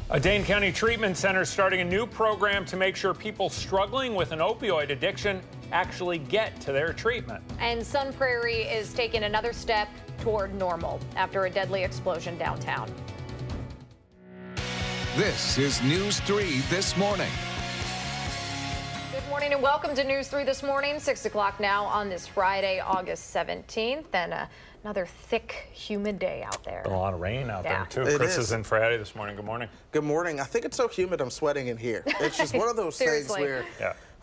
A Dane County treatment center is starting a new program to make sure people struggling with an opioid addiction actually get to their treatment. And Sun Prairie is taking another step toward normal after a deadly explosion downtown. This is News 3 This Morning. Good morning and welcome to News 3 This Morning, 6 o'clock now on this Friday, August 17th. And another thick, humid day out there. A lot of rain out there, too. It Chris is is in for Eddie this morning. Good morning. Good morning. I think it's so humid I'm sweating in here. It's just one of those things where,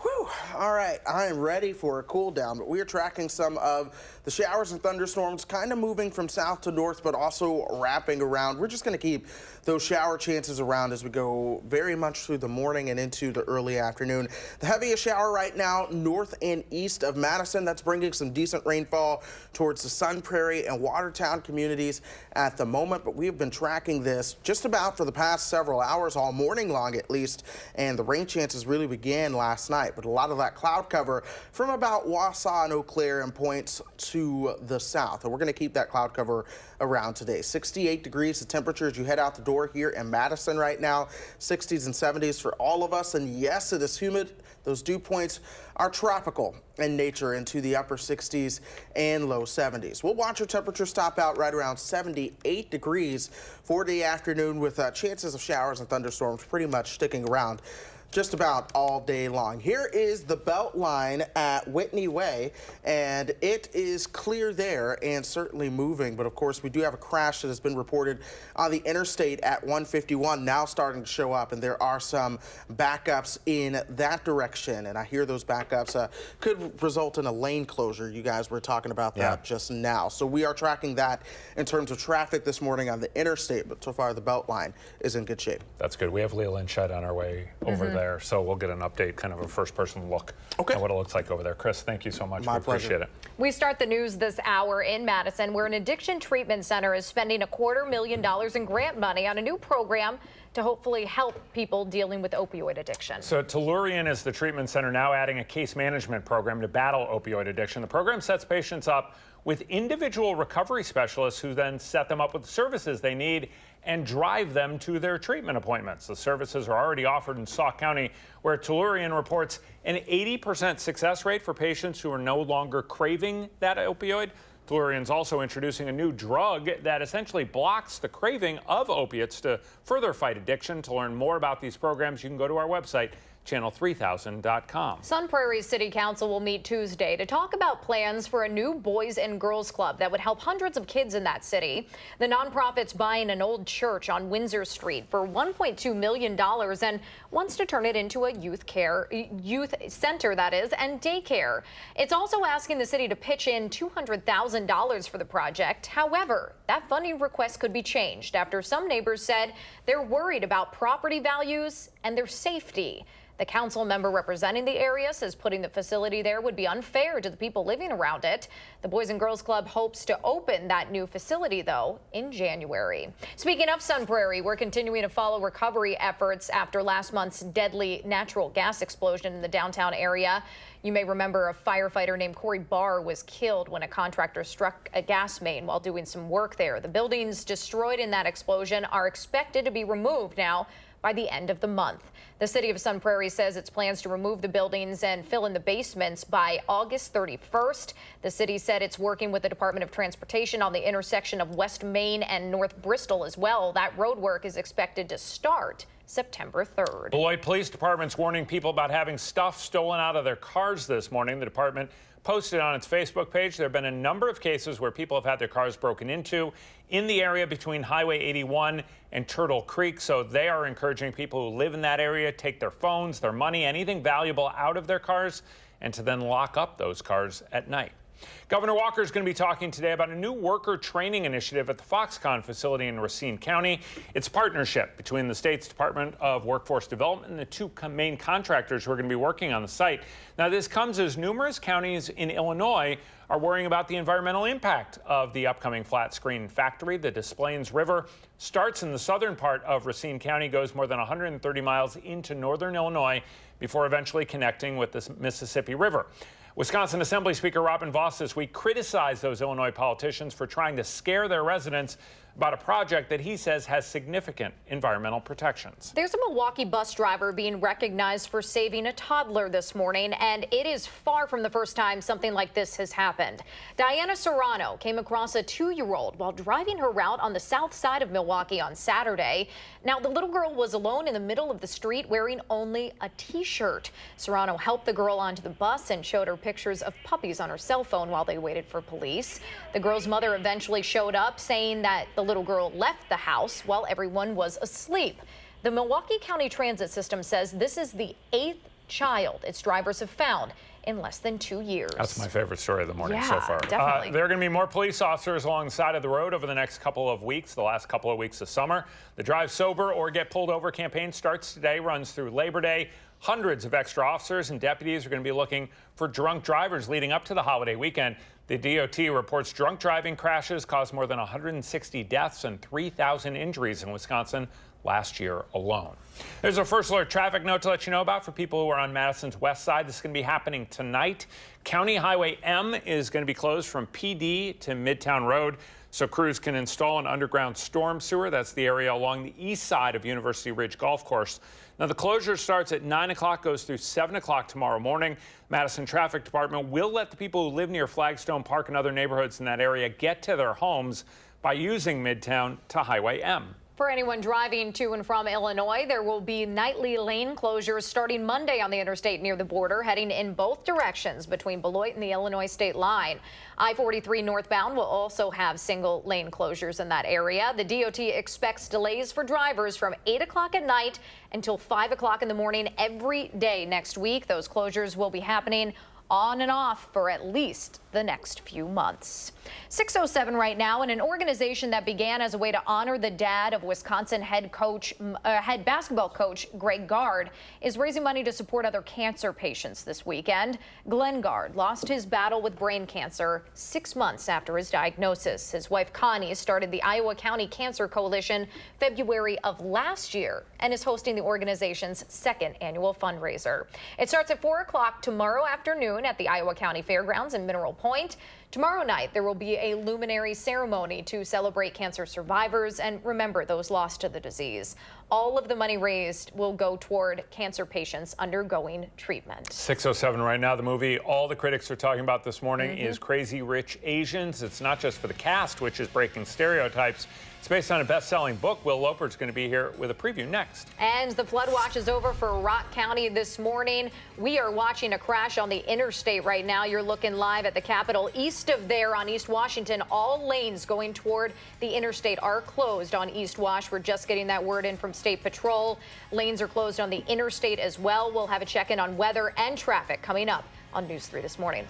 whew, all right, I am ready for a cool down, but we are tracking some of the showers and thunderstorms kind of moving from south to north, but also wrapping around. We're just going to keep those shower chances around as we go very much through the morning and into the early afternoon. The heaviest shower right now north and east of Madison. That's bringing some decent rainfall towards the Sun Prairie and Watertown communities at the moment, but we have been tracking this just about for the past several hours, all morning long at least, and the rain chances really began last night, but a lot of that cloud cover from about Wausau and Eau Claire and points to the south, and we're going to keep that cloud cover around today. 68 degrees the temperature as you head out the door here in Madison right now, 60s and 70s for all of us, and yes, it is humid. Those dew points are tropical in nature into the upper 60s and low 70s. We'll watch our temperature stop out right around 78 degrees for the afternoon with chances of showers and thunderstorms pretty much sticking around just about all day long. Here is the belt line at Whitney Way, and it is clear there and certainly moving, but of course we do have a crash that has been reported on the interstate at 151 now starting to show up, and there are some backups in that direction, and I hear those backups could result in a lane closure. You guys were talking about that just now, so we are tracking that in terms of traffic this morning on the interstate, but so far the belt line is in good shape. That's good. We have Leah Lynchette on our way over there. So we'll get an update, kind of a first-person look at what it looks like over there. Chris, thank you so much. My we appreciate it. We start the news this hour in Madison, where an addiction treatment center is spending $250,000 in grant money on a new program to hopefully help people dealing with opioid addiction. So Tellurian is the treatment center now adding a case management program to battle opioid addiction. The program sets patients up with individual recovery specialists who then set them up with the services they need and drive them to their treatment appointments. The services are already offered in Sauk County, where Tellurian reports an 80% success rate for patients who are no longer craving that opioid. Tellurian's also introducing a new drug that essentially blocks the craving of opiates to further fight addiction. To learn more about these programs, you can go to our website, channel3000.com. Sun Prairie City Council will meet Tuesday to talk about plans for a new Boys and Girls Club that would help hundreds of kids in that city. The nonprofit's buying an old church on Windsor Street for $1.2 million and wants to turn it into a youth center, that is, and daycare. It's also asking the city to pitch in $200,000 for the project. However, that funding request could be changed after some neighbors said they're worried about property values and their safety. The council member representing the area says putting the facility there would be unfair to the people living around it. The Boys and Girls Club hopes to open that new facility, though, in January. Speaking of Sun Prairie, we're continuing to follow recovery efforts after last month's deadly natural gas explosion in the downtown area. You may remember a firefighter named Corey Barr was killed when a contractor struck a gas main while doing some work there. The buildings destroyed in that explosion are expected to be removed now by the end of the month. The city of Sun Prairie says its plans to remove the buildings and fill in the basements by August 31st. The city said it's working with the Department of Transportation on the intersection of West Main and North Bristol as well. That road work is expected to start September 3rd. Beloit Police Department's warning people about having stuff stolen out of their cars this morning. The department posted on its Facebook page there have been a number of cases where people have had their cars broken into in the area between Highway 81 and Turtle Creek. So they are encouraging people who live in that area take their phones, their money, anything valuable out of their cars and to then lock up those cars at night. Governor Walker is going to be talking today about a new worker training initiative at the Foxconn facility in Racine County. It's a partnership between the state's Department of Workforce Development and the two main contractors who are going to be working on the site. Now, this comes as numerous counties in Illinois are worrying about the environmental impact of the upcoming flat screen factory. The Des Plaines River starts in the southern part of Racine County, goes more than 130 miles into northern Illinois before eventually connecting with the Mississippi River. Wisconsin Assembly Speaker Robin Vos this week criticized those Illinois politicians for trying to scare their residents about a project that he says has significant environmental protections. There's a Milwaukee bus driver being recognized for saving a toddler this morning, and it is far from the first time something like this has happened. Diana Serrano came across a 2-year-old while driving her route on the south side of Milwaukee on Saturday. Now, the little girl was alone in the middle of the street wearing only a T-shirt. Serrano helped the girl onto the bus and showed her pictures of puppies on her cell phone while they waited for police. The girl's mother eventually showed up, saying that the little girl left the house while everyone was asleep. The Milwaukee County Transit System says this is the 8th child its drivers have found in less than 2 years. That's my favorite story of the morning so far. Definitely. There are going to be more police officers along the side of the road over the next couple of weeks, the last couple of weeks of summer. The Drive Sober or Get Pulled Over campaign starts today, runs through Labor Day. Hundreds of extra officers and deputies are going to be looking for drunk drivers leading up to the holiday weekend. The DOT reports drunk driving crashes caused more than 160 deaths and 3,000 injuries in Wisconsin last year alone. There's a first alert traffic note to let you know about for people who are on Madison's west side. This is going to be happening tonight. County Highway M is going to be closed from PD to Midtown Road, so crews can install an underground storm sewer. That's the area along the east side of University Ridge Golf Course. Now, the closure starts at 9 o'clock, goes through 7 o'clock tomorrow morning. Madison Traffic Department will let the people who live near Flagstone Park and other neighborhoods in that area get to their homes by using Midtown to Highway M. For anyone driving to and from Illinois, there will be nightly lane closures starting Monday on the interstate near the border, heading in both directions between Beloit and the Illinois state line. I-43 northbound will also have single lane closures in that area. The DOT expects delays for drivers from 8 o'clock at night until 5 o'clock in the morning every day next week. Those closures will be happening on and off for at least the next few months. 6:07 right now, and an organization that began as a way to honor the dad of Wisconsin head basketball coach Greg Gard is raising money to support other cancer patients this weekend. Glenn Gard lost his battle with brain cancer 6 months after his diagnosis. His wife Connie started the Iowa County Cancer Coalition February of last year and is hosting the organization's second annual fundraiser. It starts at 4 o'clock tomorrow afternoon at the Iowa County Fairgrounds in Mineral Point. Tomorrow night, there will be a luminary ceremony to celebrate cancer survivors and remember those lost to the disease. All of the money raised will go toward cancer patients undergoing treatment. 6:07 right now. The movie all the critics are talking about this morning is Crazy Rich Asians. It's not just for the cast, which is breaking stereotypes. It's based on a best-selling book. Will Loper's going to be here with a preview next. And the flood watch is over for Rock County this morning. We are watching a crash on the interstate right now. You're looking live at the Capitol. East of there on East Washington, all lanes going toward the interstate are closed on East Wash. We're just getting that word in from State Patrol. Lanes are closed on the interstate as well. We'll have a check-in on weather and traffic coming up on News 3 this morning.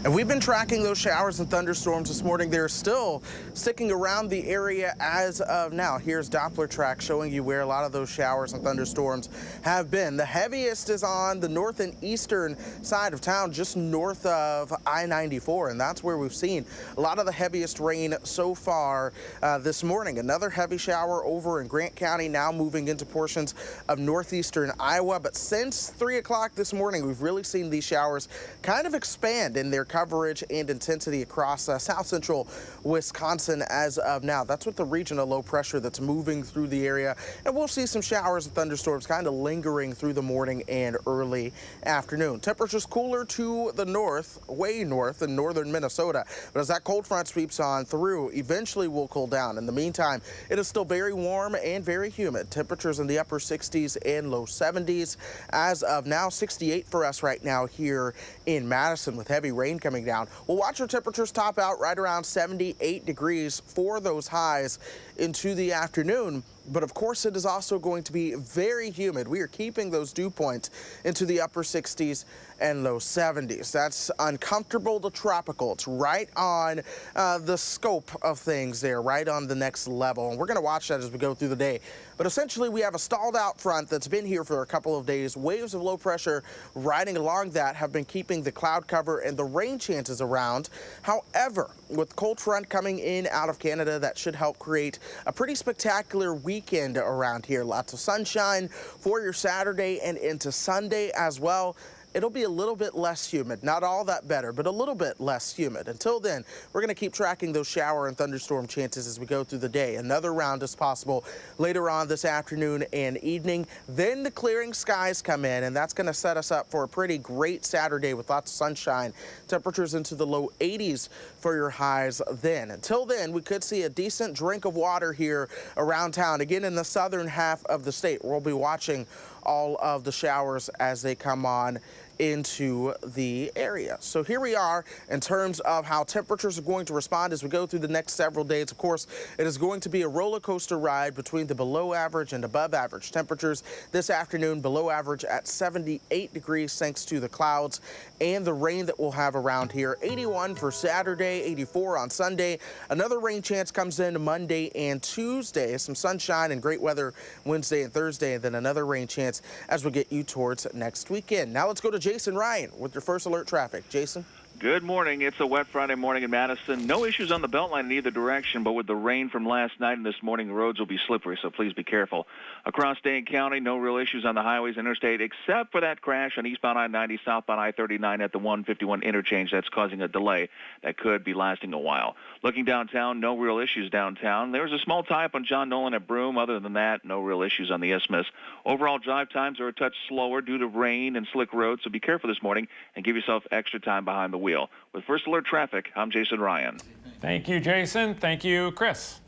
And we've been tracking those showers and thunderstorms this morning. They're still sticking around the area as of now. Here's Doppler track showing you where a lot of those showers and thunderstorms have been. The heaviest is on the north and eastern side of town, just north of I-94, and that's where we've seen a lot of the heaviest rain so far this morning. Another heavy shower over in Grant County, now moving into portions of northeastern Iowa. But since 3 o'clock this morning, we've really seen these showers kind of expand in their coverage and intensity across south central Wisconsin as of now. That's with the region of low pressure that's moving through the area, and we'll see some showers and thunderstorms kind of lingering through the morning and early afternoon. Temperatures cooler to the north, way north in northern Minnesota, but as that cold front sweeps on through, eventually will cool down. In the meantime, it is still very warm and very humid. Temperatures in the upper 60s and low 70s. As of now, 68 for us right now here in Madison with heavy rain coming down. We'll watch our temperatures top out right around 78 degrees for those highs into the afternoon. But of course, it is also going to be very humid. We are keeping those dew points into the upper 60s and low 70s. That's uncomfortable to tropical. It's right on the scope of things there, right on the next level. And we're going to watch that as we go through the day. But essentially, we have a stalled out front that's been here for a couple of days. Waves of low pressure riding along that have been keeping the cloud cover and the rain chances around. However, with cold front coming in out of Canada, that should help create a pretty spectacular weekend around here. Lots of sunshine for your Saturday and into Sunday as well. It'll be a little bit less humid, not all that better, but a little bit less humid. Until then, we're going to keep tracking those shower and thunderstorm chances as we go through the day. Another round is possible later on this afternoon and evening. Then the clearing skies come in, and that's going to set us up for a pretty great Saturday with lots of sunshine. Temperatures into the low 80s for your highs then. Until then, we could see a decent drink of water here around town, again in the southern half of the state. We'll be watching all of the showers as they come on into the area. So here we are in terms of how temperatures are going to respond as we go through the next several days. Of course, it is going to be a roller coaster ride between the below average and above average temperatures. This afternoon, below average at 78 degrees thanks to the clouds and the rain that we'll have around here. 81 for Saturday, 84 on Sunday. Another rain chance comes in Monday and Tuesday. Some sunshine and great weather Wednesday and Thursday, and then another rain chance as we get you towards next weekend. Now let's go to Jason Ryan with your first alert traffic. Jason? Good morning. It's a wet Friday morning in Madison. No issues on the Beltline in either direction, but with the rain from last night and this morning, the roads will be slippery, so please be careful. Across Dane County, no real issues on the highways interstate, except for that crash on eastbound I-90, southbound I-39 at the 151 interchange that's causing a delay that could be lasting a while. Looking downtown, no real issues downtown. There was a small tie-up on John Nolan at Broome. Other than that, no real issues on the Isthmus. Overall drive times are a touch slower due to rain and slick roads, so be careful this morning and give yourself extra time behind the wheel. With First Alert Traffic, I'm Jason Ryan. Thank you, Jason. Thank you, Chris.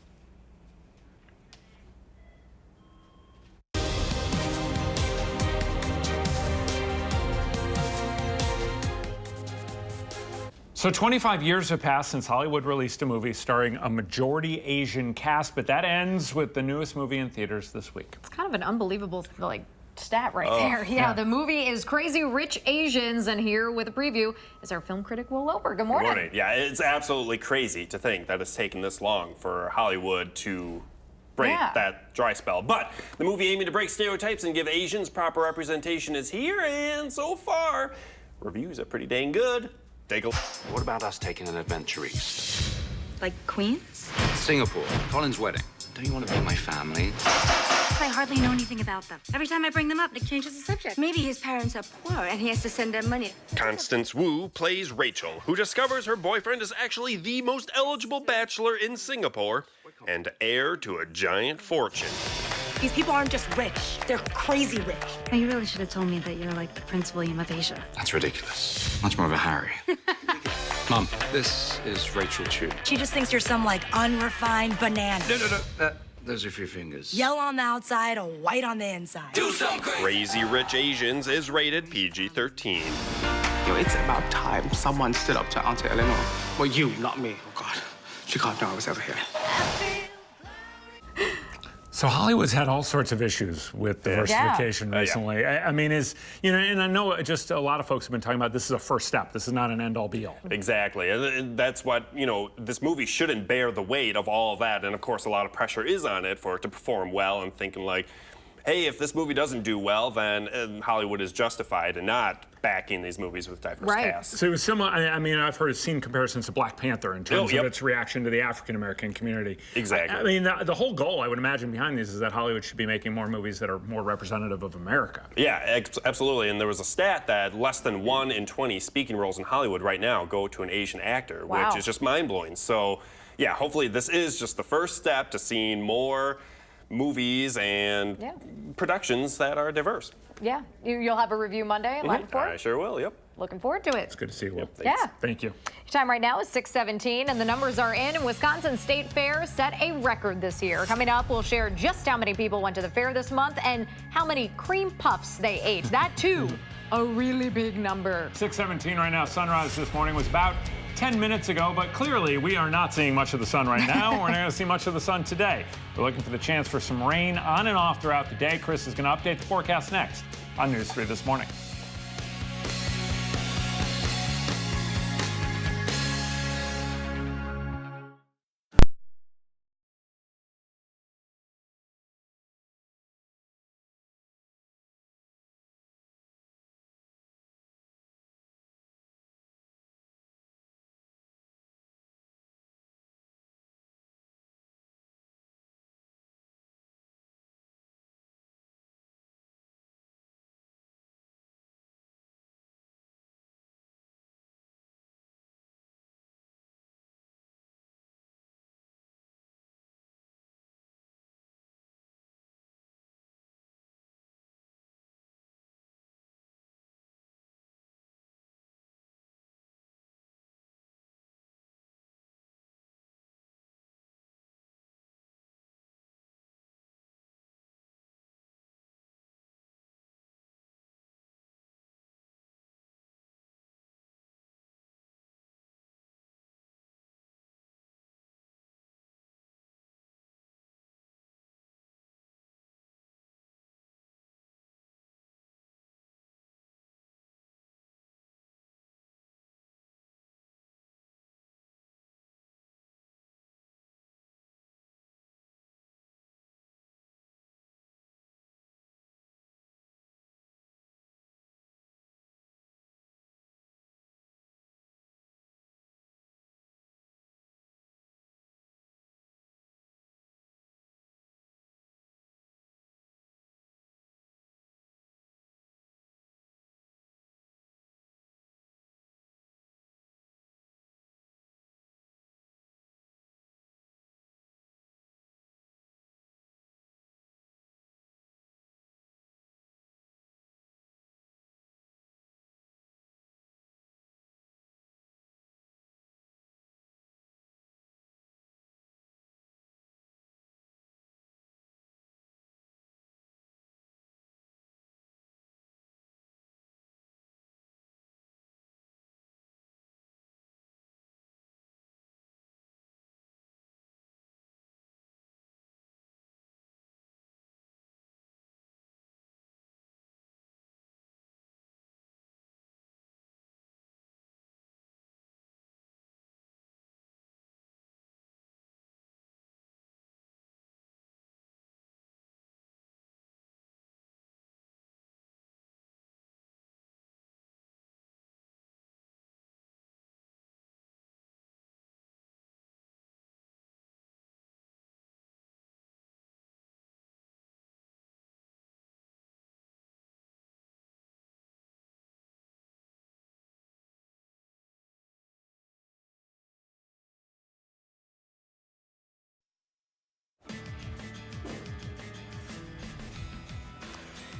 So 25 years have passed since Hollywood released a movie starring a majority Asian cast, but that ends with the newest movie in theaters this week. It's kind of an unbelievable, stat right there. Yeah, the movie is Crazy Rich Asians, and here with a preview is our film critic, Will Loper. Good morning. Good morning. Yeah, it's absolutely crazy to think that it's taken this long for Hollywood to break that dry spell. But the movie aiming to break stereotypes and give Asians proper representation is here, and so far, reviews are pretty dang good. Take a look. What about us taking an adventure east? Like Queens? Singapore, Colin's wedding. Don't you want to meet my family? I hardly know anything about them. Every time I bring them up, Nick changes the subject. Maybe his parents are poor and he has to send them money. Constance Wu plays Rachel, who discovers her boyfriend is actually the most eligible bachelor in Singapore and heir to a giant fortune. These people aren't just rich, they're crazy rich. Now, you really should have told me that you're like the Prince William of Asia. That's ridiculous. Much more of a Harry. Mom, this is Rachel Chu. She just thinks you're some, unrefined banana. No. Those are a few fingers. Yellow on the outside, or white on the inside. Do something crazy. Rich Asians is rated PG-13. It's about time someone stood up to Auntie Eleanor. Well, you, not me. Oh, God. She can't know I was ever here. So Hollywood's had all sorts of issues with diversification recently. I mean, and I know just a lot of folks have been talking about this is a first step. This is not an end-all be-all. Exactly, and that's what, this movie shouldn't bear the weight of all of that. And of course, a lot of pressure is on it for it to perform well, and thinking like, hey, if this movie doesn't do well, then Hollywood is justified in not backing these movies with diverse casts. So it was similar. I mean, I've seen comparisons to Black Panther in terms of its reaction to the African American community. Exactly. I mean, the whole goal, I would imagine, behind these is that Hollywood should be making more movies that are more representative of America. Yeah, absolutely. And there was a stat that less than 1 in 20 speaking roles in Hollywood right now go to an Asian actor, which is just mind-blowing. So, yeah, hopefully this is just the first step to seeing more movies and productions that are diverse. Yeah, you'll have a review Monday, live report? I sure will, yep. Looking forward to it. It's good to see you. Thank you. Time right now is 6:17, and the numbers are in. And Wisconsin State Fair set a record this year. Coming up, we'll share just how many people went to the fair this month and how many cream puffs they ate. That, too, a really big number. 6:17 right now. Sunrise this morning was about 10 minutes ago, but clearly we are not seeing much of the sun right now. We're not going to see much of the sun today. We're looking for the chance for some rain on and off throughout the day. Chris is going to update the forecast next on News 3 This Morning.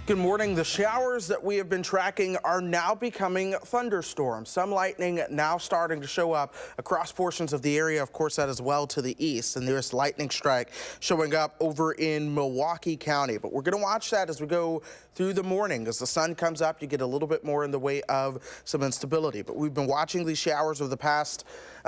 Good morning. The showers that we have been tracking are now becoming thunderstorms. Some lightning now starting to show up across portions of the area. Of course, that as well to the east. The nearest lightning strike showing up over in Milwaukee County. But we're going to watch that as we go through the morning. As the sun comes up, you get a little bit more in the way of some instability. But we've been watching these showers over the past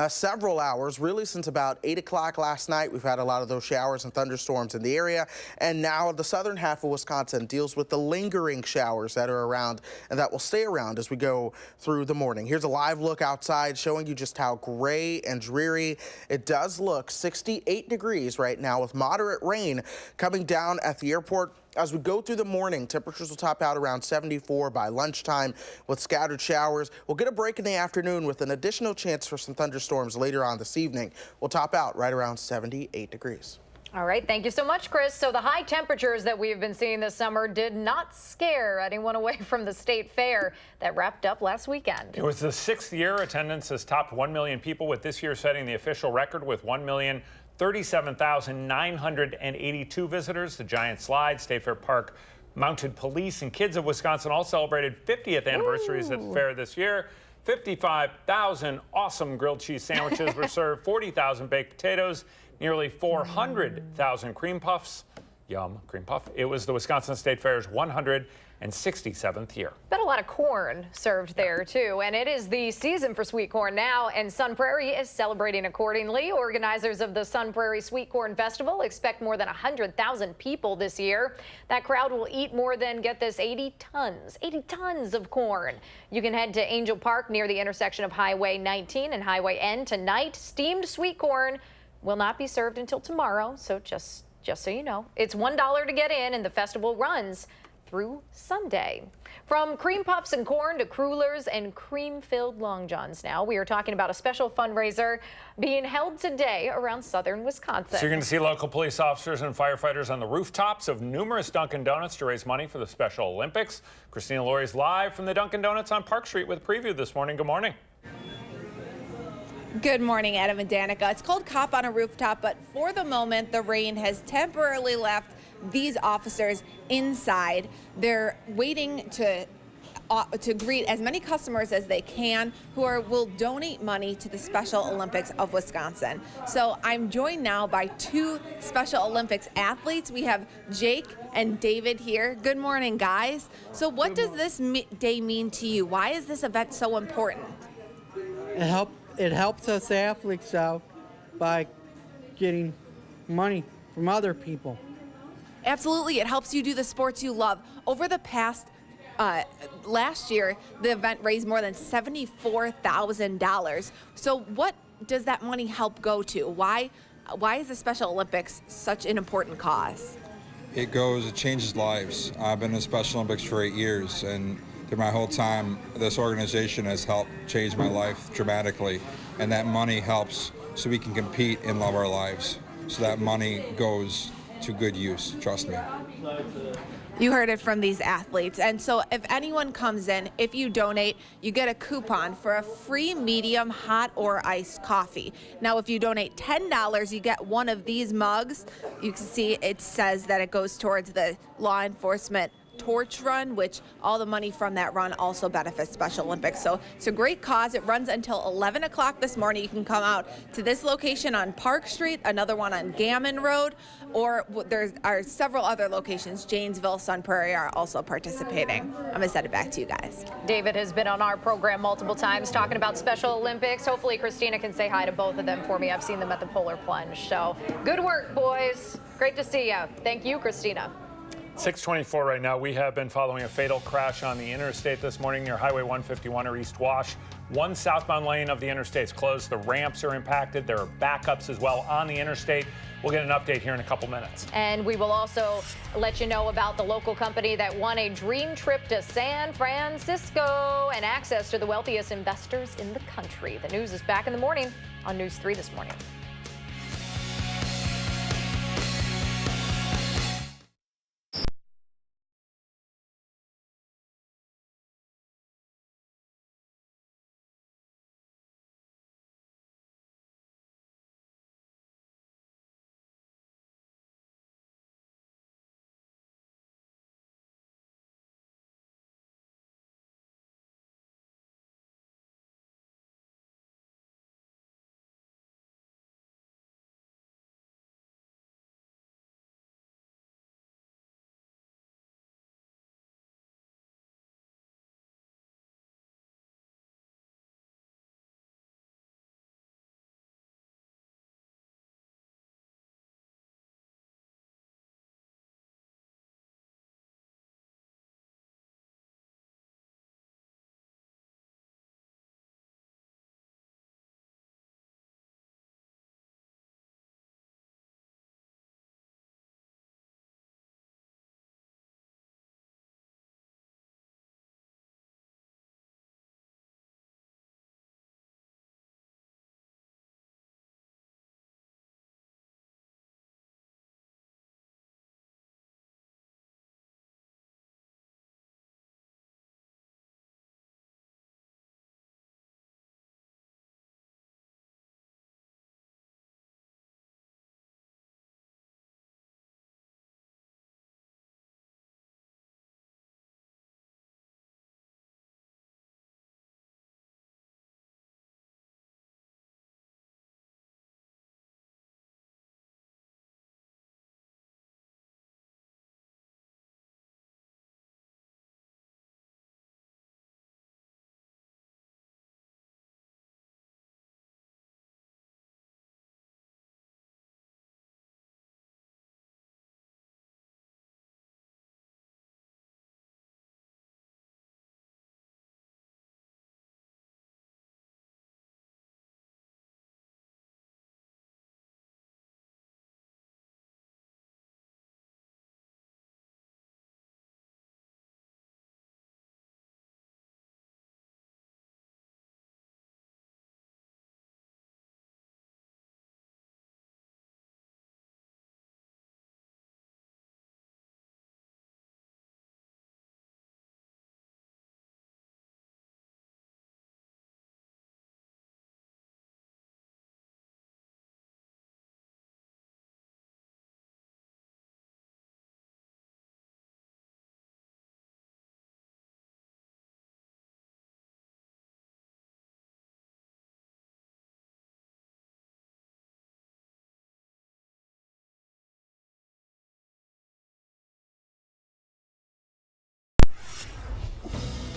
several hours, really since about 8 o'clock last night. We've had a lot of those showers and thunderstorms in the area, and now the southern half of Wisconsin deals with the lingering showers that are around and that will stay around as we go through the morning. Here's a live look outside showing you just how gray and dreary it does look. 68 degrees right now with moderate rain coming down at the airport. As we go through the morning, temperatures will top out around 74 by lunchtime with scattered showers. We'll get a break in the afternoon with an additional chance for some thunderstorms later on this evening. We'll top out right around 78 degrees. All right, thank you so much, Chris. So the high temperatures that we've been seeing this summer did not scare anyone away from the state fair that wrapped up last weekend. It was the 6th year attendance has topped 1 million people, with this year setting the official record with 1,037,982 visitors. The Giant Slide, State Fair Park, Mounted Police, and Kids of Wisconsin all celebrated 50th anniversaries at the fair this year. 55,000 awesome grilled cheese sandwiches were served, 40,000 baked potatoes, nearly 400,000 cream puffs. Yum, cream puff. It was the Wisconsin State Fair's 167th year. But a lot of corn served there, too. And it is the season for sweet corn now, and Sun Prairie is celebrating accordingly. Organizers of the Sun Prairie Sweet Corn Festival expect more than 100,000 people this year. That crowd will eat more than, get this, 80 tons of corn. You can head to Angel Park near the intersection of Highway 19 and Highway N tonight. Steamed sweet corn will not be served until tomorrow, so just so you know. It's $1 to get in, and the festival runs through Sunday. From cream puffs and corn to crullers and cream-filled Long Johns now, we are talking about a special fundraiser being held today around southern Wisconsin. So you're going to see local police officers and firefighters on the rooftops of numerous Dunkin' Donuts to raise money for the Special Olympics. Christina Laurie's live from the Dunkin' Donuts on Park Street with a preview this morning. Good morning. Good morning, Adam and Danica. It's called Cop on a Rooftop, but for the moment, the rain has temporarily left these officers inside. They're waiting to greet as many customers as they can who will donate money to the Special Olympics of Wisconsin. So I'm joined now by two Special Olympics athletes. We have Jake and David here. Good morning, guys. So what does this day mean to you? Why is this event so important? It helps us athletes out by getting money from other people. Absolutely, it helps you do the sports you love. Over the past last year, the event raised more than $74,000. So what does that money help go to? Why is the Special Olympics such an important cause? It changes lives. I've been in the Special Olympics for 8 years, and through my whole time, this organization has helped change my life dramatically, and that money helps so we can compete and love our lives. So that money goes to good use, trust me. You heard it from these athletes. And so if anyone comes in, if you donate, you get a coupon for a free medium hot or iced coffee. Now, if you donate $10, you get one of these mugs. You can see it says that it goes towards the law enforcement torch run, which all the money from that run also benefits Special Olympics. So it's a great cause. It runs until 11 o'clock this morning. You can come out to this location on Park Street, another one on Gammon Road, or there are several other locations. Janesville, Sun Prairie are also participating. I'm going to send it back to you guys. David has been on our program multiple times talking about Special Olympics. Hopefully Christina can say hi to both of them for me. I've seen them at the Polar Plunge. So good work, boys. Great to see you. Thank you, Christina. 6:24 right now. We have been following a fatal crash on the interstate this morning near Highway 151 or East Wash. One southbound lane of the interstate is closed. The ramps are impacted. There are backups as well on the interstate. We'll get an update here in a couple minutes. And we will also let you know about the local company that won a dream trip to San Francisco and access to the wealthiest investors in the country. The news is back in the morning on News 3 this morning.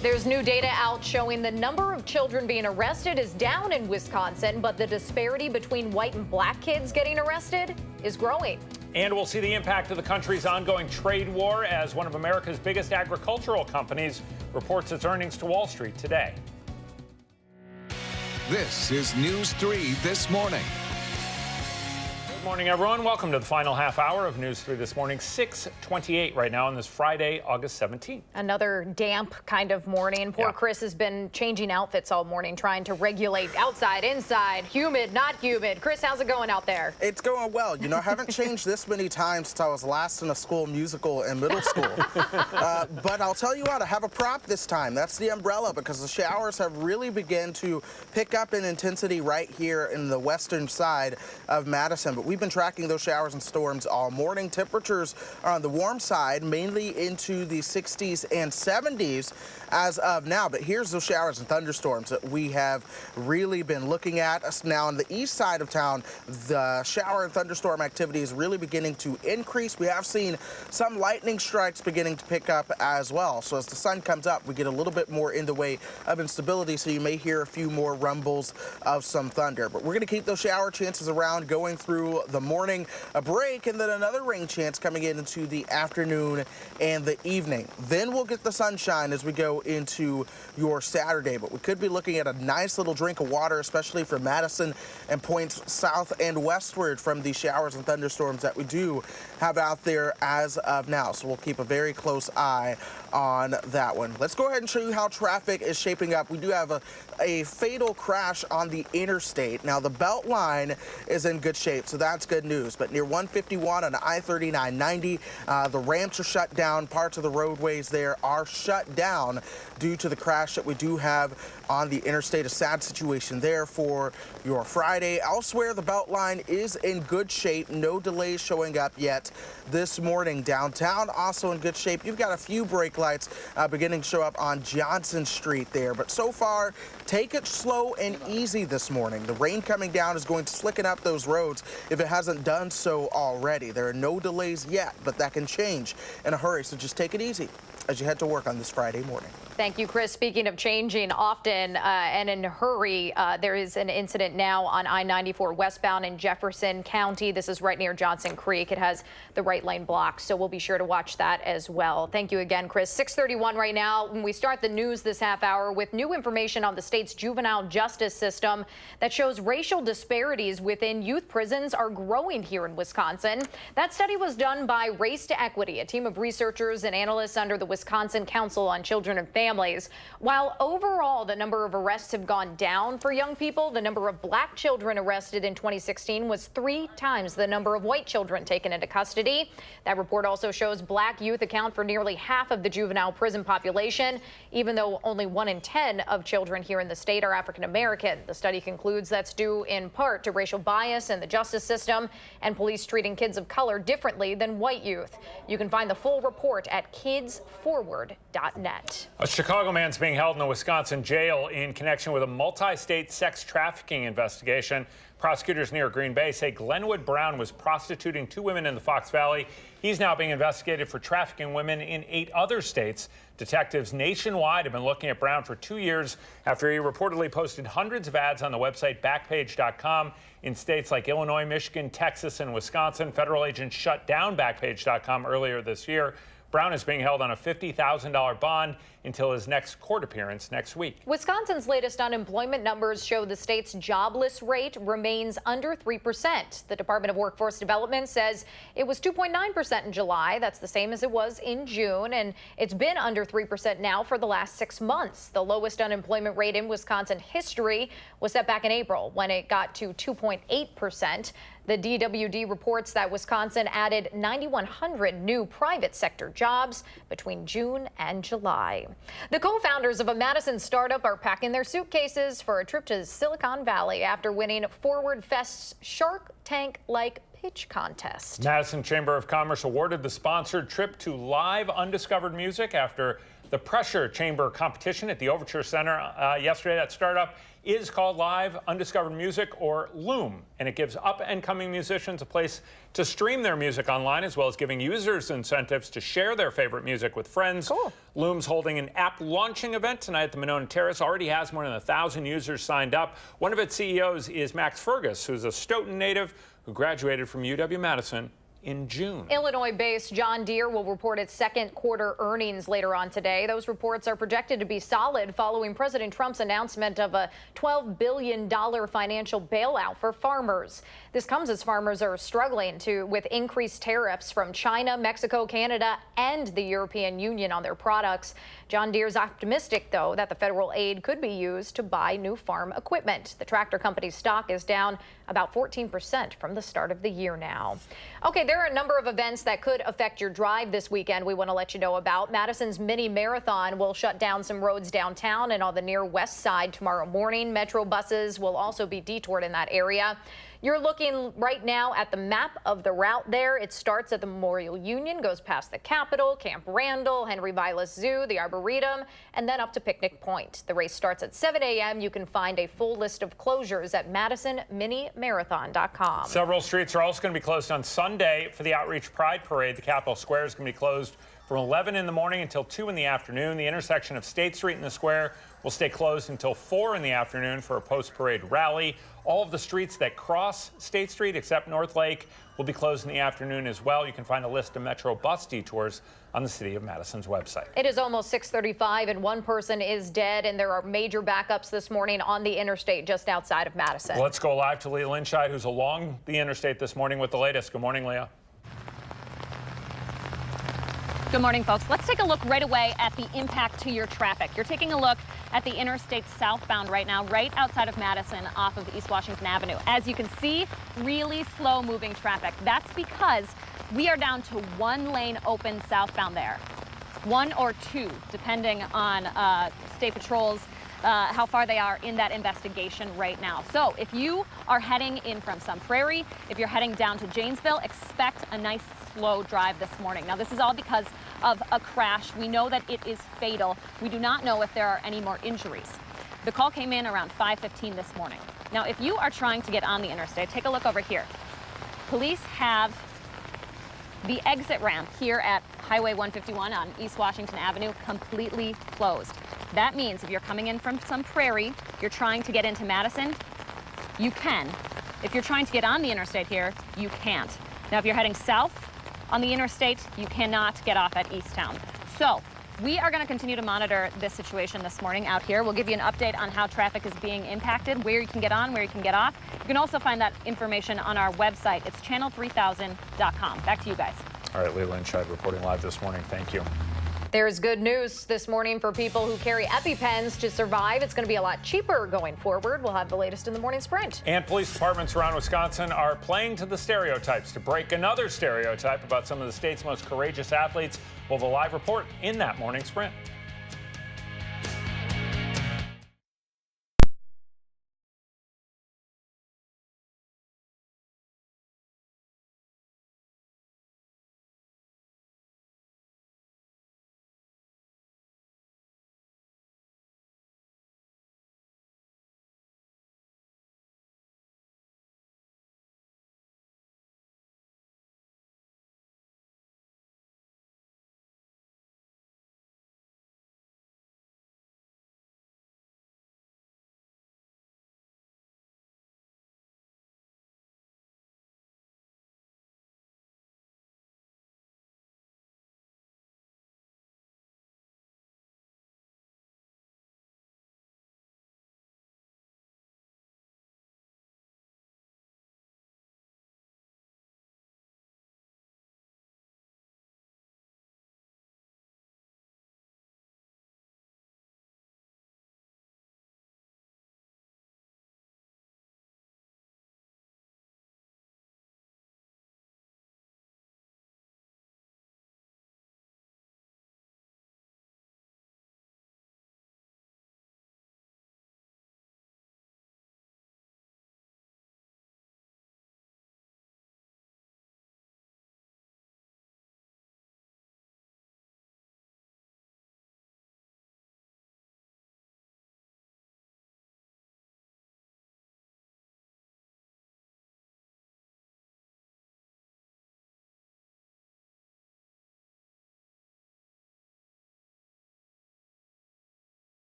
There's new data out showing the number of children being arrested is down in Wisconsin, but the disparity between white and black kids getting arrested is growing. And we'll see the impact of the country's ongoing trade war as one of America's biggest agricultural companies reports its earnings to Wall Street today. This is News 3 This Morning. Good morning, everyone. Welcome to the final half hour of News 3 This Morning. 6:28 right now on this Friday, August 17th. Another damp kind of morning. Poor Chris has been changing outfits all morning, trying to regulate outside, inside, humid, not humid. Chris, how's it going out there? It's going well. You know, I haven't changed this many times since I was last in a school musical in middle school. But I'll tell you what, I have a prop this time. That's the umbrella, because the showers have really begun to pick up in intensity right here in the western side of Madison. But we've been tracking those showers and storms all morning. Temperatures are on the warm side, mainly into the 60s and 70s as of now. But here's those showers and thunderstorms that we have really been looking at. Now on the east side of town, the shower and thunderstorm activity is really beginning to increase. We have seen some lightning strikes beginning to pick up as well. So as the sun comes up, we get a little bit more in the way of instability. So you may hear a few more rumbles of some thunder. But we're going to keep those shower chances around going through the morning, a break, and then another rain chance coming in into the afternoon and the evening. Then we'll get the sunshine as we go into your Saturday. But we could be looking at a nice little drink of water, especially for Madison and points south and westward from the showers and thunderstorms that we do have out there as of now. So we'll keep a very close eye on that one. Let's go ahead and show you how traffic is shaping up. We do have a fatal crash on the interstate. Now the belt line is in good shape, so that's good news. But near 151 on I-39-90, the ramps are shut down. Parts of the roadways there are shut down due to the crash that we do have on the interstate. A sad situation there for your Friday. Elsewhere, the belt line is in good shape. No delays showing up yet this morning. Downtown also in good shape. You've got a few brake lights beginning to show up on Johnson Street there. But so far, take it slow and easy this morning. The rain coming down is going to slicken up those roads if it hasn't done so already. There are no delays yet, but that can change in a hurry. So just take it easy as you head to work on this Friday morning. Thank you, Chris. Speaking of changing often and in a hurry, there is an incident now on I-94 westbound in Jefferson County. This is right near Johnson Creek. It has the right lane blocked, so we'll be sure to watch that as well. Thank you again, Chris. 6:31 right now. When we start the news this half hour with new information on the state's juvenile justice system that shows racial disparities within youth prisons are growing here in Wisconsin. That study was done by Race to Equity, a team of researchers and analysts under the Wisconsin Council on Children and Families. While overall the number of arrests have gone down for young people, the number of black children arrested in 2016 was 3 times the number of white children taken into custody. That report also shows black youth account for nearly half of the juvenile prison population, even though only 1 in 10 of children here in the state are African American. The study concludes that's due in part to racial bias in the justice system and police treating kids of color differently than white youth. You can find the full report at kidsforward.net. A Chicago man's being held in a Wisconsin jail in connection with a multi-state sex trafficking investigation. Prosecutors near Green Bay say Glenwood Brown was prostituting 2 women in the Fox Valley. He's now being investigated for trafficking women in 8 other states. Detectives nationwide have been looking at Brown for 2 years after he reportedly posted hundreds of ads on the website Backpage.com in states like Illinois, Michigan, Texas, and Wisconsin. Federal agents shut down Backpage.com earlier this year. Brown is being held on a $50,000 bond until his next court appearance next week. Wisconsin's latest unemployment numbers show the state's jobless rate remains under 3%. The Department of Workforce Development says it was 2.9% in July. That's the same as it was in June, and it's been under 3% now for the last 6 months. The lowest unemployment rate in Wisconsin history was set back in April when it got to 2.8%. The DWD reports that Wisconsin added 9,100 new private sector jobs between June and July. The co-founders of a Madison startup are packing their suitcases for a trip to Silicon Valley after winning Forward Fest's Shark Tank-like pitch contest. Madison Chamber of Commerce awarded the sponsored trip to live undiscovered music after the Pressure Chamber competition at the Overture Center yesterday. That startup is called Live Undiscovered Music, or Loom, and it gives up-and-coming musicians a place to stream their music online, as well as giving users incentives to share their favorite music with friends. Cool. Loom's holding an app launching event tonight at the Monona Terrace. Already has more than 1,000 users signed up. One of its CEOs is Max Fergus, who's a Stoughton native who graduated from UW-Madison in June. Illinois-based John Deere will report its second quarter earnings later on today. Those reports are projected to be solid following President Trump's announcement of a $12 billion financial bailout for farmers. This comes as farmers are struggling with increased tariffs from China, Mexico, Canada, and the European Union on their products. John Deere's optimistic, though, that the federal aid could be used to buy new farm equipment. The tractor company's stock is down about 14% from the start of the year now. Okay, there are a number of events that could affect your drive this weekend we want to let you know about. Madison's mini marathon will shut down some roads downtown and on the near west side tomorrow morning. Metro buses will also be detoured in that area. You're looking right now at the map of the route there. It starts at the Memorial Union, goes past the Capitol, Camp Randall, Henry Vilas Zoo, the Arboretum, and then up to Picnic Point. The race starts at 7 a.m. You can find a full list of closures at MadisonMiniMarathon.com. Several streets are also going to be closed on Sunday for the Outreach Pride Parade. The Capitol Square is going to be closed from 11 in the morning until 2 in the afternoon. The intersection of State Street and the Square will stay closed until 4 in the afternoon for a post-parade rally. All of the streets that cross State Street, except North Lake, will be closed in the afternoon as well. You can find a list of Metro bus detours on the City of Madison's website. It is almost 6:35 and one person is dead, and there are major backups this morning on the interstate just outside of Madison. Well, let's go live to Leah Linscheid, who's along the interstate this morning with the latest. Good morning, Leah. Good morning, folks. Let's take a look right away at the impact to your traffic. You're taking a look at the interstate southbound right now, right outside of Madison off of East Washington Avenue. As you can see, really slow moving traffic. That's because we are down to one lane open southbound there. One or two, depending on state patrols, how far they are in that investigation right now. So if you are heading in from Sun Prairie, if you're heading down to Janesville, expect a nice slow drive this morning. Now, this is all because of a crash. We know that it is fatal. We do not know if there are any more injuries. The call came in around 5:15 this morning. Now, if you are trying to get on the interstate, take a look over here. Police have the exit ramp here at Highway 151 on East Washington Avenue completely closed. That means if you're coming in from Sun Prairie, you're trying to get into Madison, you can. If you're trying to get on the interstate here, you can't. Now, if you're heading south on the interstate, you cannot get off at Easttown. So we are going to continue to monitor this situation this morning out here. We'll give you an update on how traffic is being impacted, where you can get on, where you can get off. You can also find that information on our website. It's channel3000.com. Back to you guys. All right, Leah Linscheid reporting live this morning. Thank you. There's good news this morning for people who carry EpiPens to survive. It's going to be a lot cheaper going forward. We'll have the latest in the morning sprint. And police departments around Wisconsin are playing to the stereotypes to break another stereotype about some of the state's most courageous athletes. We'll have a live report in that morning sprint.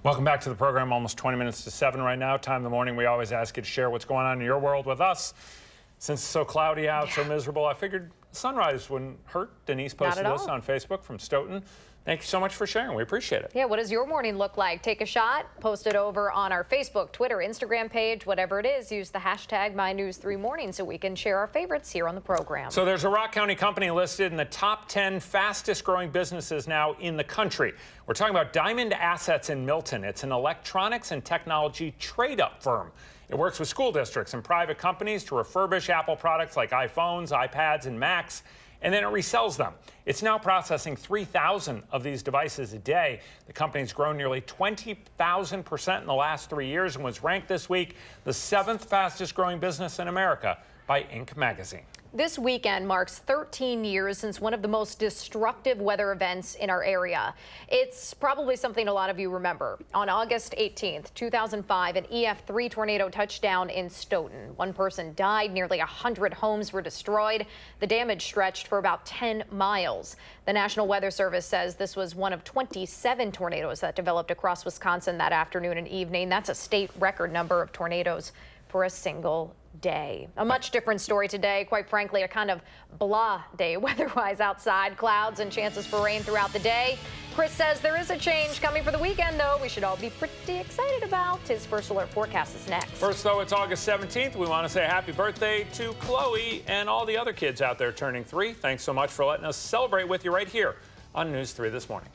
Welcome back to the program. Almost 20 minutes to 7 right now. Time in the morning. We always ask you to share what's going on in your world with us. Since it's so cloudy out, so miserable, I figured sunrise wouldn't hurt. Denise posted this on Facebook from Stoughton. Thank you so much for sharing. We appreciate it. Yeah, what does your morning look like? Take a shot, post it over on our Facebook, Twitter, Instagram page, whatever it is. Use the hashtag MyNews3Morning so we can share our favorites here on the program. So there's a Rock County company listed in the top 10 fastest growing businesses now in the country. We're talking about Diamond Assets in Milton. It's an electronics and technology trade-up firm. It works with school districts and private companies to refurbish Apple products like iPhones, iPads, and Macs, and then it resells them. It's now processing 3,000 of these devices a day. The company's grown nearly 20,000% in the last 3 years and was ranked this week the 7th fastest growing business in America by Inc. magazine. This weekend marks 13 years since one of the most destructive weather events in our area. It's probably something a lot of you remember. On August 18th, 2005, an EF3 tornado touched down in Stoughton. One person died, nearly 100 homes were destroyed. The damage stretched for about 10 miles. The National Weather Service says this was one of 27 tornadoes that developed across Wisconsin that afternoon and evening. That's a state record number of tornadoes for a single day. A much different story today. Quite frankly, a kind of blah day weather-wise outside. Clouds and chances for rain throughout the day. Chris says there is a change coming for the weekend, though. We should all be pretty excited about. His first alert forecast is next. First, though, it's August 17th. We want to say happy birthday to Chloe and all the other kids out there turning 3. Thanks so much for letting us celebrate with you right here on News 3 this morning.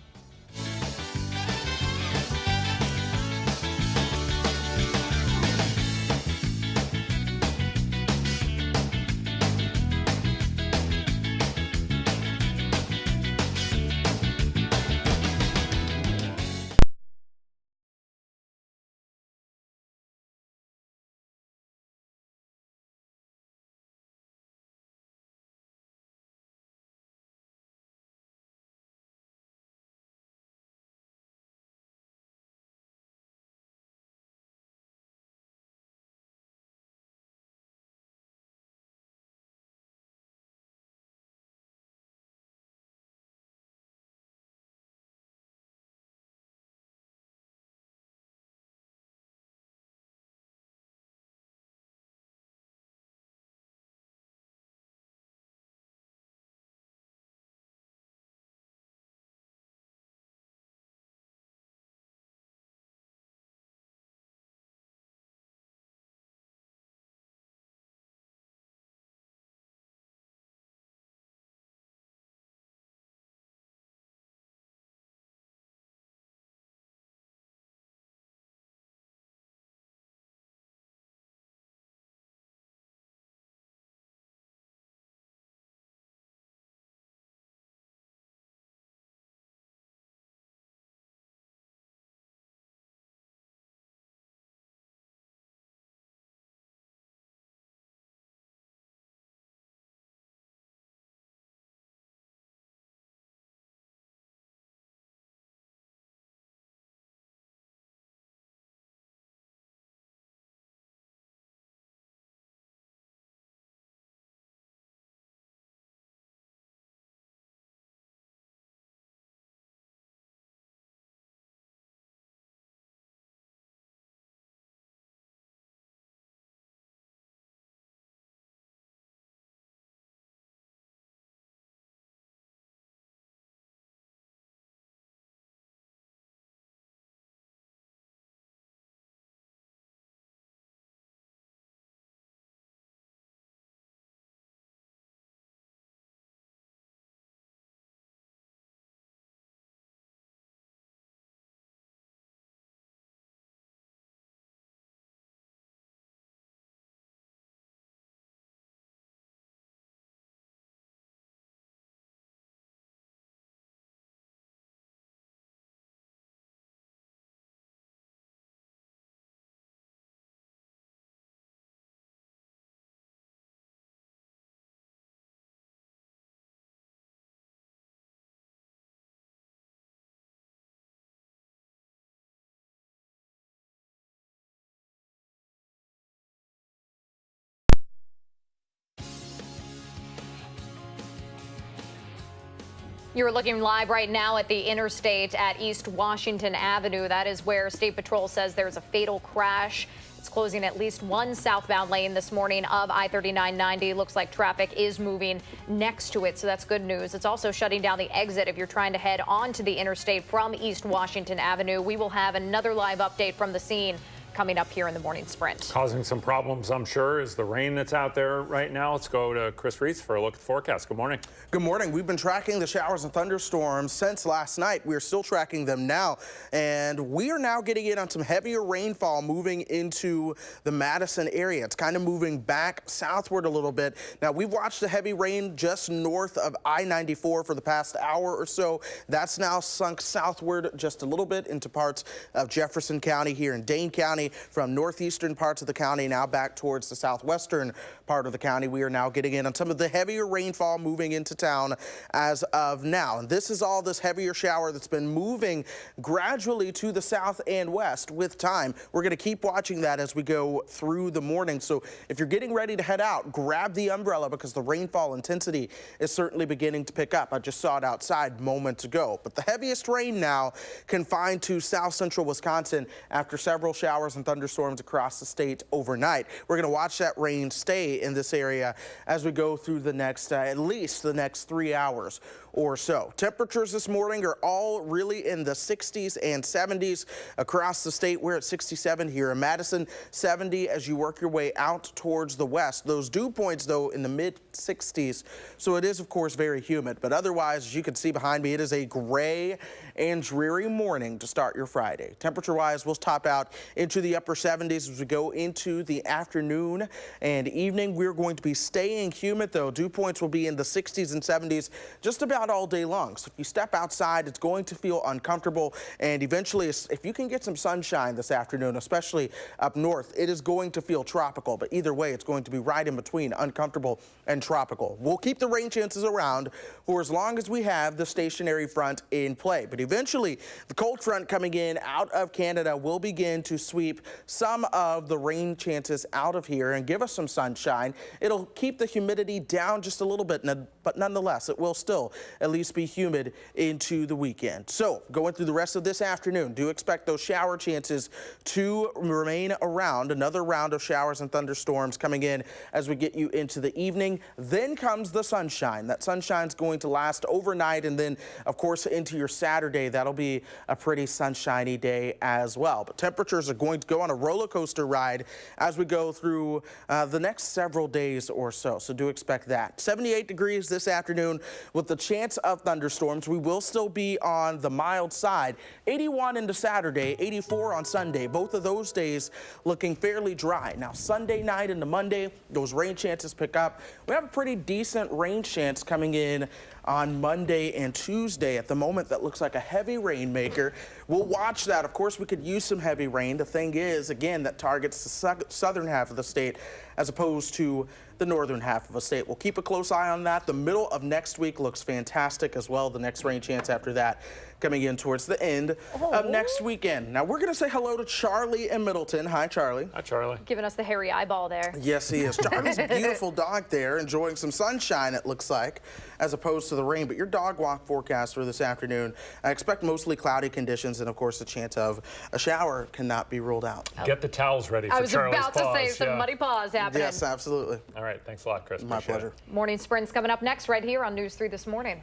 You're looking live right now at the interstate at East Washington Avenue. That is where State Patrol says there's a fatal crash. It's closing at least one southbound lane this morning of I-3990. Looks like traffic is moving next to it, so that's good news. It's also shutting down the exit if you're trying to head onto the interstate from East Washington Avenue. We will have another live update from the scene coming up here in the morning sprint. Causing some problems, I'm sure, is the rain that's out there right now. Let's go to Chris Reese for a look at the forecast. Good morning. Good morning. We've been tracking the showers and thunderstorms since last night. We're still tracking them now, and we are now getting in on some heavier rainfall moving into the Madison area. It's kind of moving back southward a little bit. Now, we've watched the heavy rain just north of I-94 for the past hour or so. That's now sunk southward just a little bit into parts of Jefferson County here in Dane County. From northeastern parts of the county now back towards the southwestern part of the county. We are now getting in on some of the heavier rainfall moving into town as of now. And this is all this heavier shower that's been moving gradually to the south and west with time. We're going to keep watching that as we go through the morning. So if you're getting ready to head out, grab the umbrella because the rainfall intensity is certainly beginning to pick up. I just saw it outside moments ago. But the heaviest rain now confined to south central Wisconsin after several showers and thunderstorms across the state overnight. We're going to watch that rain stay in this area as we go through the next, at least the next 3 hours or so. Temperatures this morning are all really in the 60s and 70s across the state. We're at 67 here in Madison, 70 as you work your way out towards the west. Those dew points, though, in the mid 60s. So it is, of course, very humid. But otherwise, as you can see behind me, it is a gray and dreary morning to start your Friday. Temperature-wise, we'll top out into the upper 70s as we go into the afternoon and evening. We're going to be staying humid, though. Dew points will be in the 60s and 70s just about all day long. So if you step outside, it's going to feel uncomfortable. And eventually, if you can get some sunshine this afternoon, especially up north, it is going to feel tropical. But either way, it's going to be right in between uncomfortable and tropical. We'll keep the rain chances around for as long as we have the stationary front in play. But eventually, the cold front coming in out of Canada will begin to sweep some of the rain chances out of here and give us some sunshine. It'll keep the humidity down just a little bit, but nonetheless, it will still at least be humid into the weekend. So going through the rest of this afternoon, do expect those shower chances to remain around. Another round of showers and thunderstorms coming in as we get you into the evening. Then comes the sunshine. That sunshine's going to last overnight, and then, of course, into your Saturday. That'll be a pretty sunshiny day as well. But temperatures are going to go on a roller coaster ride as we go through the next several days or so. So do expect that. 78 degrees this afternoon with the chance of thunderstorms. We will still be on the mild side. 81 into Saturday, 84 on Sunday. Both of those days looking fairly dry. Now Sunday night into Monday, those rain chances pick up. We have a pretty decent rain chance coming in on Monday and Tuesday. At the moment, that looks like a heavy rainmaker. We'll watch that. Of course, we could use some heavy rain. The thing is, again, that targets the southern half of the state as opposed to the northern half of the state. We'll keep a close eye on that. The middle of next week looks fantastic as well. The next rain chance after that coming in towards the end of next weekend. Now, we're going to say hello to Charlie in Middleton. Hi, Charlie. Hi, Charlie. Giving us the hairy eyeball there. Yes, he is. Charlie's a beautiful dog there, enjoying some sunshine, it looks like, as opposed to the rain. But your dog walk forecast for this afternoon, I expect mostly cloudy conditions, and of course, the chance of a shower cannot be ruled out. Get the towels ready for Charlie's paws. I was about to say some muddy paws happening. Yes, absolutely. All right, thanks a lot, Chris. My pleasure. Morning Sprint's coming up next right here on News 3 This Morning.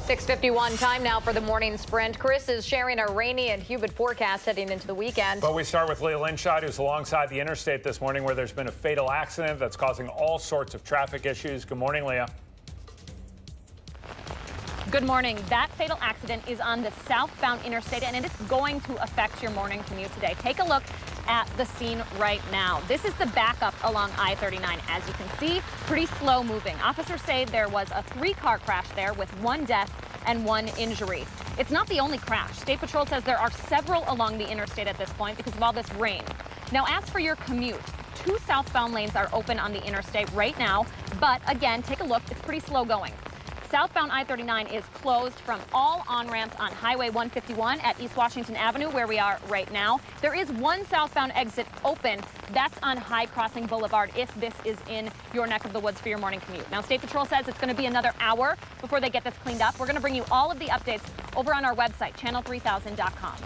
6:51 time now for the morning sprint. Chris is sharing a rainy and humid forecast heading into the weekend. But we start with Leah Linshot, who's alongside the interstate this morning where there's been a fatal accident that's causing all sorts of traffic issues. Good morning, Leah. Good morning. That fatal accident is on the southbound interstate, and it is going to affect your morning commute today. Take a look at the scene right now. This is the backup along I-39. As you can see, pretty slow moving. Officers say there was a 3-car crash there with 1 death and 1 injury. It's not the only crash. State Patrol says there are several along the interstate at this point because of all this rain. Now, as for your commute, 2 southbound lanes are open on the interstate right now, but again, take a look. It's pretty slow going. Southbound I-39 is closed from all on-ramps on Highway 151 at East Washington Avenue, where we are right now. There is 1 southbound exit open. That's on High Crossing Boulevard if this is in your neck of the woods for your morning commute. Now, State Patrol says it's going to be another hour before they get this cleaned up. We're going to bring you all of the updates over on our website, channel3000.com.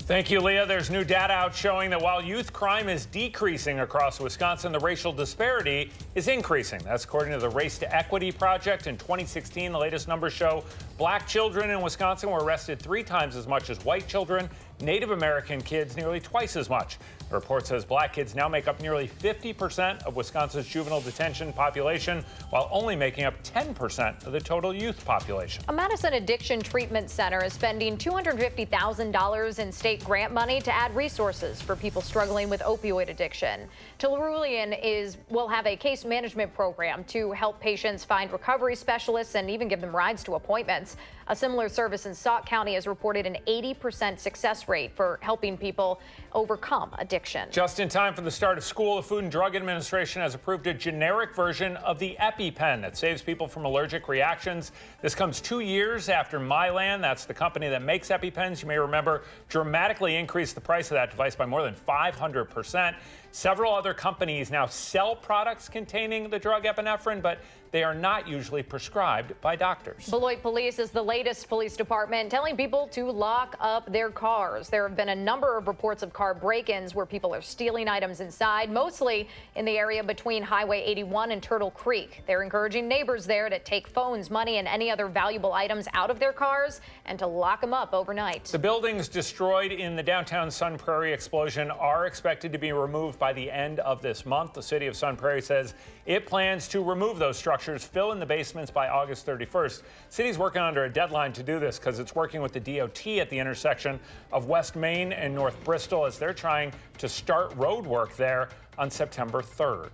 Thank you, Leah. There's new data out showing that while youth crime is decreasing across Wisconsin, the racial disparity is increasing. That's according to the Race to Equity Project. In 2016, the latest numbers show black children in Wisconsin were arrested 3 times as much as white children, Native American kids nearly twice as much. The report says black kids now make up nearly 50% of Wisconsin's juvenile detention population, while only making up 10% of the total youth population. A Madison Addiction Treatment Center is spending $250,000 in state grant money to add resources for people struggling with opioid addiction. Tellurian will have a case management program to help patients find recovery specialists and even give them rides to appointments. A similar service in Sauk County has reported an 80% success rate for helping people overcome addiction. Just in time for the start of school, the Food and Drug Administration has approved a generic version of the EpiPen that saves people from allergic reactions. This comes 2 years after Mylan, that's the company that makes EpiPens, you may remember, dramatically increased the price of that device by more than 500%. Several other companies now sell products containing the drug epinephrine, but they are not usually prescribed by doctors. Beloit Police is the latest police department telling people to lock up their cars. There have been a number of reports of car break-ins where people are stealing items inside, mostly in the area between Highway 81 and Turtle Creek. They're encouraging neighbors there to take phones, money, and any other valuable items out of their cars and to lock them up overnight. The buildings destroyed in the downtown Sun Prairie explosion are expected to be removed by the end of this month. The city of Sun Prairie says it plans to remove those structures, fill in the basements by August 31st. City's working under a deadline to do this because it's working with the DOT at the intersection of West Main and North Bristol as they're trying to start road work there on September 3rd.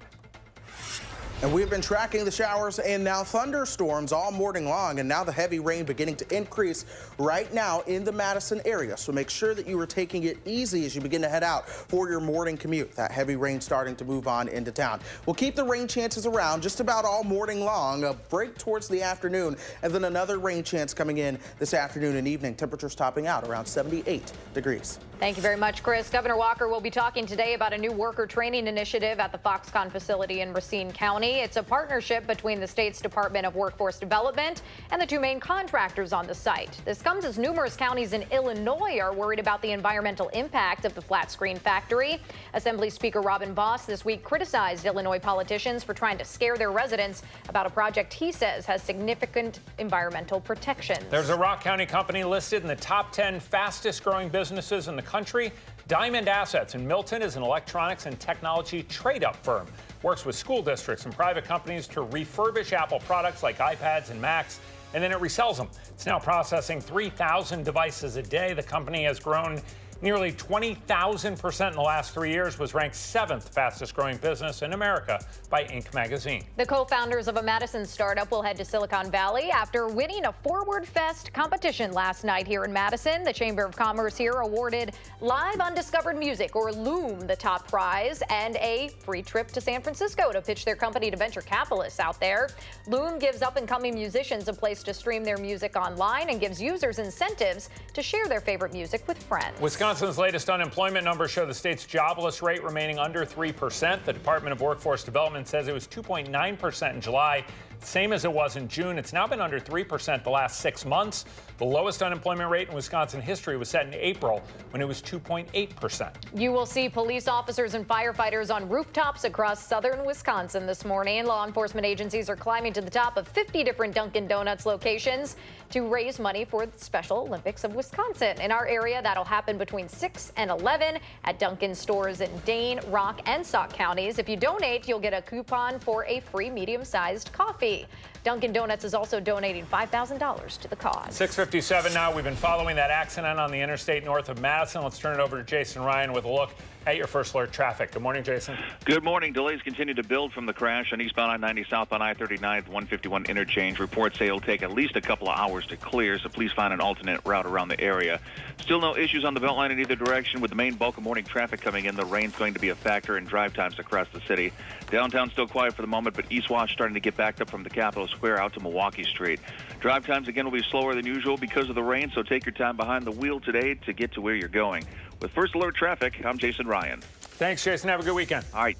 And we've been tracking the showers and now thunderstorms all morning long, and now the heavy rain beginning to increase right now in the Madison area. So make sure that you are taking it easy as you begin to head out for your morning commute. That heavy rain starting to move on into town. We'll keep the rain chances around just about all morning long. A break towards the afternoon, and then another rain chance coming in this afternoon and evening. Temperatures topping out around 78 degrees. Thank you very much, Chris. Governor Walker will be talking today about a new worker training initiative at the Foxconn facility in Racine County. It's a partnership between the state's Department of Workforce Development and the 2 main contractors on the site. This comes as numerous counties in Illinois are worried about the environmental impact of the flat screen factory. Assembly Speaker Robin Vos this week criticized Illinois politicians for trying to scare their residents about a project he says has significant environmental protections. There's a Rock County company listed in the top 10 fastest growing businesses in the country. Diamond Assets in Milton is an electronics and technology trade-up firm. Works with school districts and private companies to refurbish Apple products like iPads and Macs, and then it resells them. It's now processing 3,000 devices a day. The company has grown nearly 20,000% in the last 3 years, was ranked 7th fastest growing business in America by Inc. magazine. The co-founders of a Madison startup will head to Silicon Valley after winning a Forward Fest competition last night here in Madison. The Chamber of Commerce here awarded Live Undiscovered Music, or Loom, the top prize, and a free trip to San Francisco to pitch their company to venture capitalists out there. Loom gives up-and-coming musicians a place to stream their music online and gives users incentives to share their favorite music with friends. Wisconsin's latest unemployment numbers show the state's jobless rate remaining under 3%. The Department of Workforce Development says it was 2.9% in July. same as it was in June. It's now been under 3% the last 6 months. The lowest unemployment rate in Wisconsin history was set in April when it was 2.8%. You will see police officers and firefighters on rooftops across southern Wisconsin this morning. Law enforcement agencies are climbing to the top of 50 different Dunkin' Donuts locations to raise money for the Special Olympics of Wisconsin. In our area, that'll happen between 6 and 11 at Dunkin' stores in Dane, Rock, and Sauk counties. If you donate, you'll get a coupon for a free medium-sized coffee. Dunkin' Donuts is also donating $5,000 to the cause. 6:57 now. We've been following that accident on the interstate north of Madison. Let's turn it over to Jason Ryan with a look at your first alert traffic. Good morning, Jason. Good morning. Delays continue to build from the crash on eastbound I-90 southbound I-39 at 151 interchange. Reports say it'll take at least a couple of hours to clear, so please find an alternate route around the area. Still no issues on the Beltline in either direction. With the main bulk of morning traffic coming in, the rain's going to be a factor in drive times across the city. Downtown still quiet for the moment, but East Wash starting to get backed up from the Capitol Square out to Milwaukee Street. Drive times again will be slower than usual because of the rain, so take your time behind the wheel today to get to where you're going. With First Alert Traffic, I'm Jason Ryan. Thanks, Jason. Have a good weekend. All right.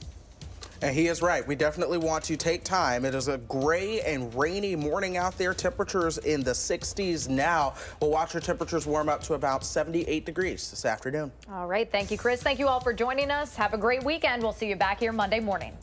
And he is right. We definitely want to take time. It is a gray and rainy morning out there. Temperatures in the 60s now. We'll watch our temperatures warm up to about 78 degrees this afternoon. All right. Thank you, Chris. Thank you all for joining us. Have a great weekend. We'll see you back here Monday morning.